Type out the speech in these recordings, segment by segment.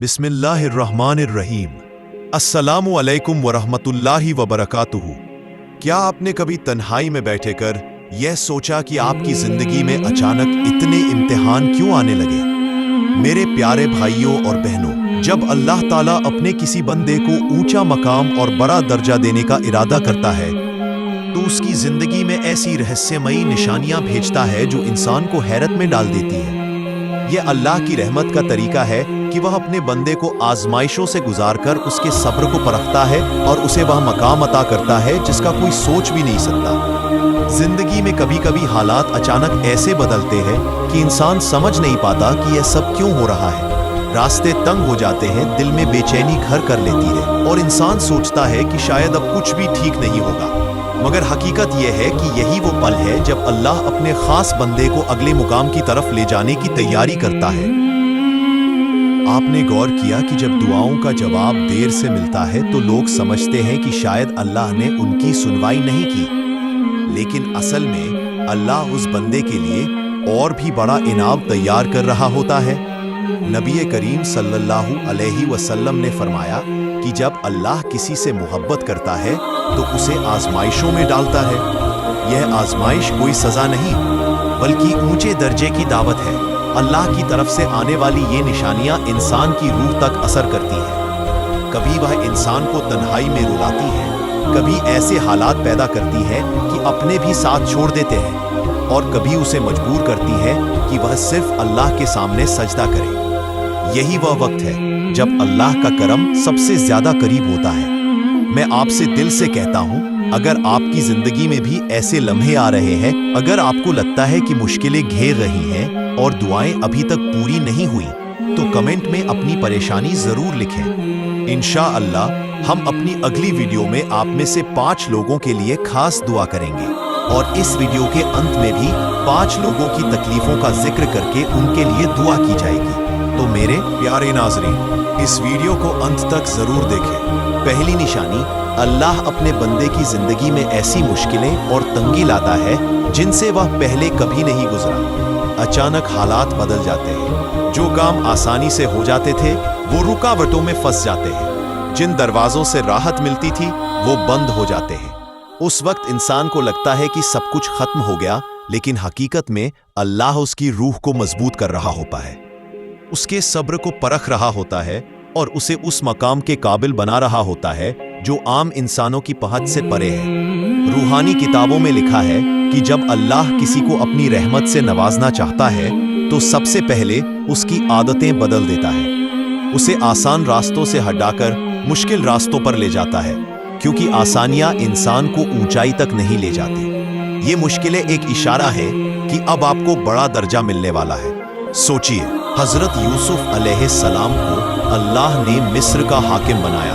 बिस्मिल्लाहिर्रहमानिर्रहीम। अस्सलामु अलैकुम वरहमतुल्लाहि वबरकातुहू। क्या आपने कभी तन्हाई में बैठकर यह सोचा कि आपकी जिंदगी में अचानक इतने इम्तिहान क्यों आने लगे? मेरे प्यारे भाइयों और बहनों, जब अल्लाह ताला अपने किसी बंदे को ऊंचा मकाम और बड़ा दर्जा देने का इरादा करता है तो उसकी जिंदगी में ऐसी रहस्यमयी निशानियां भेजता है जो इंसान को हैरत में डाल देती है। यह अल्लाह की रहमत का तरीका है कि वह अपने बंदे को आजमाइशों से गुजारकर उसके सब्र को परखता है और उसे वह मकाम अता करता है जिसका कोई सोच भी नहीं सकता। जिंदगी में कभी कभी हालात अचानक ऐसे बदलते हैं कि इंसान समझ नहीं पाता कि यह सब क्यों हो रहा है। रास्ते तंग हो जाते हैं, दिल में बेचैनी घर कर लेती है और इंसान सोचता है कि शायद अब कुछ भी ठीक नहीं होगा। मगर हकीकत यह है कि यही वो पल है जब अल्लाह अपने खास बंदे को अगले मुकाम की तरफ ले जाने की तैयारी करता है। आपने गौर किया कि जब दुआओं का जवाब देर से मिलता है तो लोग समझते हैं कि शायद अल्लाह ने उनकी सुनवाई नहीं की, लेकिन असल में अल्लाह उस बंदे के लिए और भी बड़ा इनाम तैयार कर रहा होता है। नबी करीम सल्लल्लाहु अलैहि वसल्लम ने फरमाया कि जब अल्लाह किसी से मोहब्बत करता है तो उसे आजमाइशों में डालता है। यह आजमाइश कोई सजा नहीं बल्कि ऊंचे दर्जे की दावत है। अल्लाह की तरफ से आने वाली ये निशानियां इंसान की रूह तक असर करती हैं। कभी वह इंसान को तन्हाई में रुलाती है, कभी ऐसे हालात पैदा करती है कि अपने भी साथ छोड़ देते हैं, और कभी उसे मजबूर करती है कि वह सिर्फ अल्लाह के सामने सजदा करे। यही वह वक्त है जब अल्लाह का करम सबसे ज्यादा करीब होता है। मैं आपसे दिल से कहता हूं, अगर आपकी जिंदगी में भी ऐसे लम्हे आ रहे हैं, अगर आपको लगता है कि मुश्किलें घेर रही हैं और दुआएं अभी तक पूरी नहीं हुई, तो कमेंट में अपनी परेशानी जरूर लिखें। इंशाअल्लाह हम अपनी अगली वीडियो में आप में से 5 लोगों के लिए खास दुआ करेंगे और इस वीडियो के अंत में भी 5 लोगों की तकलीफों का जिक्र करके उनके लिए दुआ की जाएगी। तो मेरे प्यारे नाज़रीन, इस वीडियो को अंत तक जरूर देखें। पहली निशानी, अल्लाह अपने बंदे की जिंदगी में ऐसी मुश्किलें और तंगी लाता है जिनसे वह पहले कभी नहीं गुजरा। अचानक हालात बदल जाते हैं, जो काम आसानी से हो जाते थे वो रुकावटों में फंस जाते हैं, जिन दरवाजों से राहत मिलती थी वो बंद हो जाते हैं। उस वक्त इंसान को लगता है कि सब कुछ खत्म हो गया, लेकिन हकीकत में अल्लाह उसकी रूह को मजबूत कर रहा होता है, उसके सब्र को परख रहा होता है और उसे उस मकाम के काबिल बना रहा होता है जो आम इंसानों की पहुंच से परे है। रूहानी किताबों में लिखा है कि जब अल्लाह किसी को अपनी रहमत से नवाजना चाहता है तो सबसे पहले उसकी आदतें बदल देता है, उसे आसान रास्तों से हटाकर मुश्किल रास्तों पर ले जाता है, क्योंकि आसानियां इंसान को ऊंचाई तक नहीं ले जाती। ये मुश्किलें एक इशारा है कि अब आपको बड़ा दर्जा मिलने वाला है। सोचिए, हजरत यूसुफ अलैहिस्सलाम को अल्लाह ने मिस्र का हाकिम बनाया,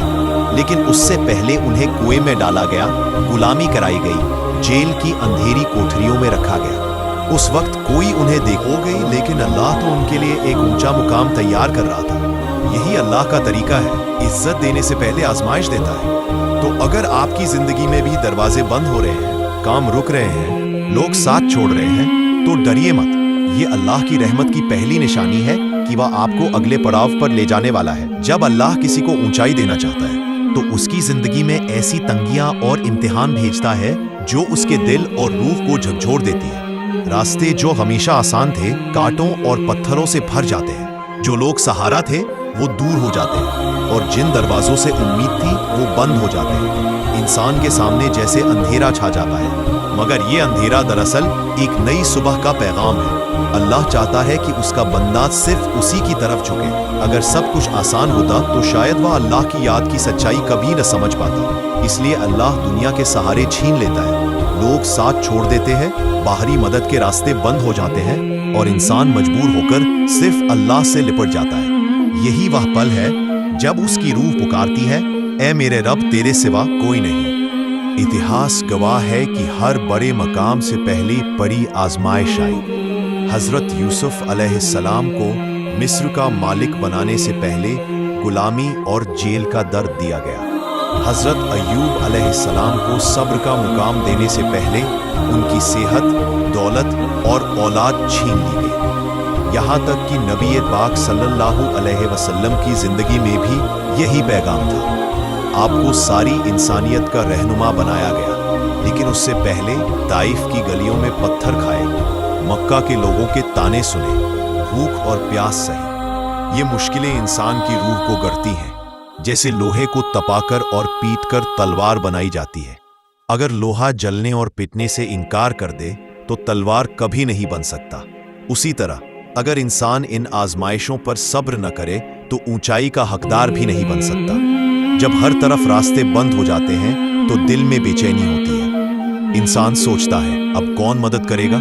लेकिन उससे पहले उन्हें कुएं में डाला गया, गुलामी कराई गई, जेल की अंधेरी कोठरियों में रखा गया। उस वक्त कोई उन्हें देखो गई, लेकिन अल्लाह तो उनके लिए एक ऊंचा मुकाम तैयार कर रहा था। यही अल्लाह का तरीका है, इज्जत देने से पहले आजमाइश देता है। तो अगर आपकी जिंदगी में भी दरवाजे बंद हो रहे हैं, काम रुक रहे हैं, लोग साथ छोड़ रहे हैं, तो डरिए मत। ये अल्लाह की रहमत की पहली निशानी है कि वह आपको अगले पड़ाव पर ले जाने वाला है। जब अल्लाह किसी को ऊंचाई देना चाहता है तो उसकी जिंदगी में ऐसी तंगियां और इम्तिहान भेजता है जो उसके दिल और रूह को झकझोर देती है। रास्ते जो हमेशा आसान थे, कांटों और पत्थरों से भर जाते हैं। जो लोग सहारा थे वो दूर हो जाते हैं और जिन दरवाजों से उम्मीद थी वो बंद हो जाते हैं। इंसान के सामने जैसे अंधेरा छा जाता है, मगर ये अंधेरा दरअसल एक नई सुबह का पैगाम है। अल्लाह चाहता है कि उसका बंदा सिर्फ उसी की तरफ झुके। अगर सब कुछ आसान होता तो शायद वह अल्लाह की याद की सच्चाई कभी न समझ पाता। इसलिए अल्लाह दुनिया के सहारे छीन लेता है, लोग साथ छोड़ देते हैं, बाहरी मदद के रास्ते बंद हो जाते हैं और इंसान मजबूर होकर सिर्फ अल्लाह से लिपट जाता है। यही वह पल है जब उसकी रूह पुकारती है, ऐ मेरे रब, तेरे सिवा कोई नहीं। इतिहास गवाह है कि हर बड़े मकाम से पहले बड़ी आजमाइश आई। हजरत यूसुफ अलैहिस्सलाम को मिस्र का मालिक बनाने से पहले गुलामी और जेल का दर्द दिया गया। हजरत अय्यूब अलैहिस्सलाम को सब्र का मुकाम देने से पहले उनकी सेहत, दौलत और औलाद छीन ली गई। यहाँ तक कि नबी पाक सल्लल्लाहु अलैहि वसल्लम की जिंदगी में भी यही पैगाम था। आपको सारी इंसानियत का रहनुमा बनाया गया, लेकिन उससे पहले ताइफ की गलियों में पत्थर खाए, मक्का के लोगों के ताने सुने, भूख और प्यास सही। ये मुश्किलें इंसान की रूह को गढ़ती हैं, जैसे लोहे को तपाकर और पीटकर तलवार बनाई जाती है। अगर लोहा जलने और पिटने से इनकार कर दे तो तलवार कभी नहीं बन सकता। उसी तरह अगर इंसान इन आजमाइशों पर सब्र न करे तो ऊंचाई का हकदार भी नहीं बन सकता। जब हर तरफ रास्ते बंद हो जाते हैं तो दिल में बेचैनी होती है। इंसान सोचता है अब कौन मदद करेगा,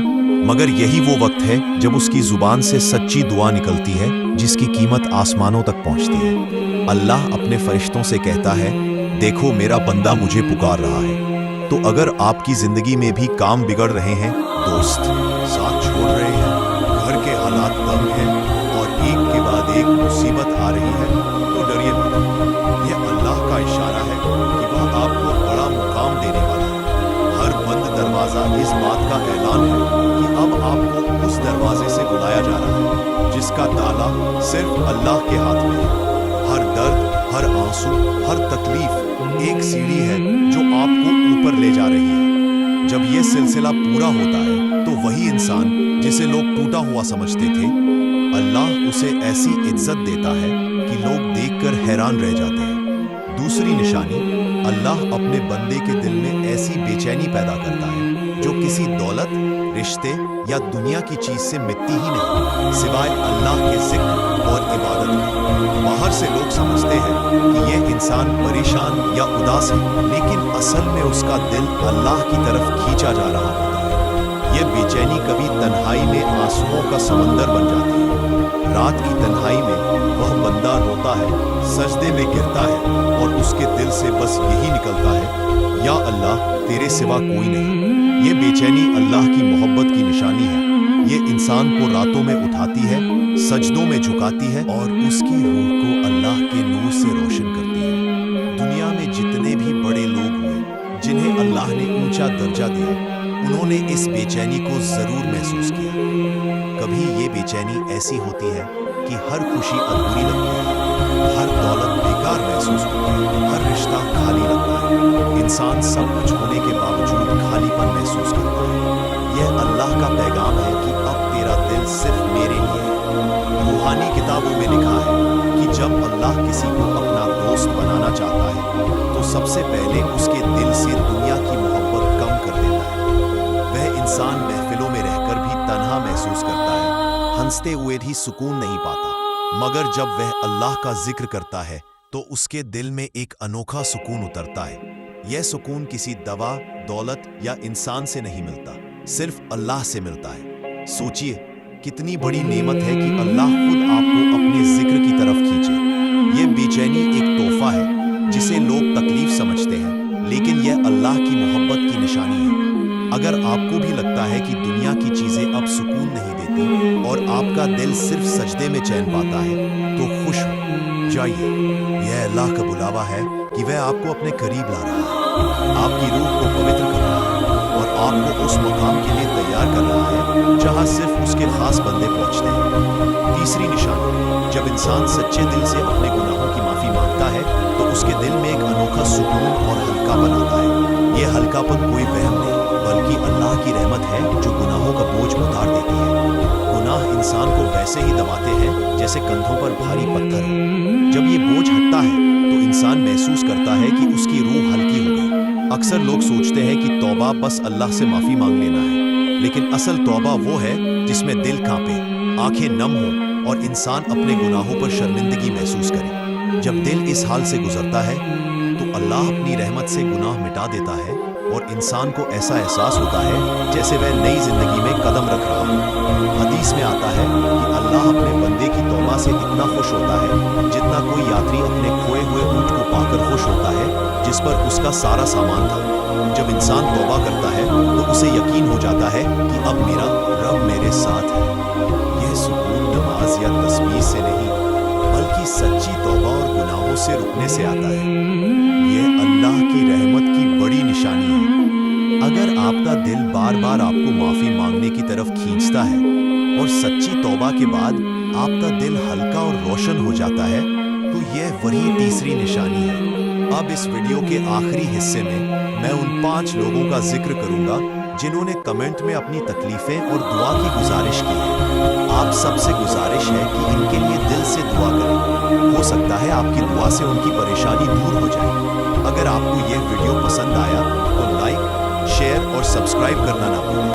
मगर यही वो वक्त है जब उसकी जुबान से सच्ची दुआ निकलती है जिसकी कीमत आसमानों तक पहुंचती है। अल्लाह अपने फरिश्तों से कहता है, देखो मेरा बंदा मुझे पुकार रहा है। तो अगर आपकी जिंदगी में भी काम बिगड़ रहे हैं, दोस्त साथ छोड़ रहे हैं, घर के हालात तंग हैं और एक के बाद एक मुसीबत आ रही है, तो डरिए मत। यह अल्लाह का इशारा है कि वह आपको बड़ा मुकाम देने वाला है। हर बंद दरवाजा इस बात का ऐलान है कि अब आपको उस दरवाजे से बुलाया जा रहा है जिसका ताला सिर्फ अल्लाह के हाथ में है। हर दर्द, हर आंसू, हर तकलीफ एक सीढ़ी है जो आपको ऊपर ले जा रही है। जब यह सिलसिला पूरा होता है तो वही इंसान जिसे लोग टूटा हुआ समझते थे, अल्लाह उसे ऐसी इज्जत देता है कि लोग देखकर हैरान रह जाते हैं। दूसरी निशानी, अल्लाह अपने बंदे के दिल में ऐसी बेचैनी पैदा करता है जो किसी दौलत, रिश्ते या दुनिया की चीज से मिटती ही नहीं, सिवाय अल्लाह के जिक्र और इबादत के। बाहर से लोग समझते हैं कि यह इंसान परेशान या उदास है, लेकिन असल में उसका दिल अल्लाह की तरफ खींचा जा रहा होता है। यह बेचैनी कभी तन्हाई में आंसुओं का समंदर बन जाती है। रात की तन्हाई में वह बंदा रोता है, सजदे में गिरता है और उसके दिल से बस यही निकलता है, या अल्लाह तेरे सिवा कोई नहीं। ये बेचैनी अल्लाह की मोहब्बत की निशानी है। ये इंसान को रातों में उठाती है, सजदों में झुकाती है और उसकी रूह को अल्लाह के नूर से रोशन करती है। दुनिया में जितने भी बड़े लोग हुए जिन्हें अल्लाह ने ऊंचा दर्जा दिया, उन्होंने इस बेचैनी को जरूर महसूस किया। कभी ये बेचैनी ऐसी होती है कि हर खुशी अधूरी लगती है, हर दौलत बेकार महसूस होती है, हर रिश्ता खाली लगता है। इंसान सब कुछ होने के बावजूद खालीपन महसूस करता है। यह अल्लाह का पैगाम है कि अब तेरा दिल सिर्फ मेरे लिए है। रूहानी किताबों में लिखा है कि जब अल्लाह किसी को अपना दोस्त बनाना चाहता है तो सबसे पहले उसके दिल से दुनिया की मोहब्बत कम कर देता है। वह इंसान महफिलों में रहकर भी तन्हा महसूस करता है, हंसते हुए भी सुकून नहीं पाता, मगर जब वह अल्लाह का जिक्र करता है तो उसके दिल में एक अनोखा सुकून उतरता है। यह सुकून किसी दवा, दौलत या इंसान से नहीं मिलता, सिर्फ अल्लाह से मिलता है। सोचिए कितनी बड़ी नेमत है कि अल्लाह खुद आपको अपने जिक्र की तरफ खींचे। यह बेचैनी एक तोहफा है जिसे लोग तकलीफ समझते हैं, लेकिन यह अल्लाह की मोहब्बत की निशानी है। अगर आपको भी लगता है कि दुनिया की चीजें अब सुकून नहीं देती और आपका दिल सिर्फ सजदे में चैन पाता है, तो खुश हो जाइए। यह अल्लाह का बुलावा है कि वह आपको अपने करीब ला रहा है, आपकी रूह को पवित्र कर रहा है और आपको उस मुकाम के लिए तैयार कर रहा है जहां सिर्फ उसके खास बंदे पहुंचते हैं। तीसरी निशानी, जब इंसान सच्चे दिल से अपने गुनाहों की माफी मांगता है तो उसके दिल में एक अनोखा सुकून और हल्कापन आता है। यह हल्कापन कोई वहम नहीं, बल्कि अल्लाह की रहमत है जो गुनाहों का बोझ उतार देती है। गुनाह इंसान को वैसे ही दबाते हैं जैसे कंधों पर भारी पत्थर हो। जब ये बोझ हटता है तो इंसान महसूस करता है कि उसकी रूह हल्की हो गई। अक्सर लोग सोचते हैं कि तौबा बस अल्लाह से माफी मांग लेना है, लेकिन असल तौबा वो है जिसमें दिल कांपे, आंखें नम हो और इंसान अपने गुनाहों पर शर्मिंदगी महसूस करे। जब दिल इस हाल से गुजरता है तो अल्लाह अपनी रहमत से गुनाह मिटा देता है और इंसान को ऐसा एहसास होता है जैसे वह नई जिंदगी में कदम रख रहा हो। हदीस में आता है कि अल्लाह अपने बंदे की तौबा से इतना खुश होता है जितना कोई यात्री अपने खोए हुए ऊंट को पाकर खुश होता है जिस पर उसका सारा सामान था। जब इंसान तौबा करता है तो उसे यकीन हो जाता है कि अब मेरा रब मेरे साथ है। यह सुकून नमाज या तस्बीह से नहीं, बल्कि सच्ची तौबा और गुनाहों से रुकने से आता है। यह अल्लाह की रहमत की बड़ी निशानी है। अगर आपका दिल बार बार आपको माफी मांगने की तरफ खींचता है और सच्ची तौबा के बाद आपका दिल हल्का और रोशन हो जाता है, तो यह वही तीसरी निशानी है। अब इस वीडियो के आखिरी हिस्से में मैं उन 5 लोगों का जिक्र करूंगा जिन्होंने कमेंट में अपनी तकलीफें और दुआ की गुजारिश की है। आप सबसे गुजारिश है कि इनके लिए दिल से दुआ करें, हो सकता है आपकी दुआ से उनकी परेशानी दूर हो जाए। अगर आपको यह वीडियो पसंद आया तो लाइक, शेयर और सब्सक्राइब करना ना भूलें।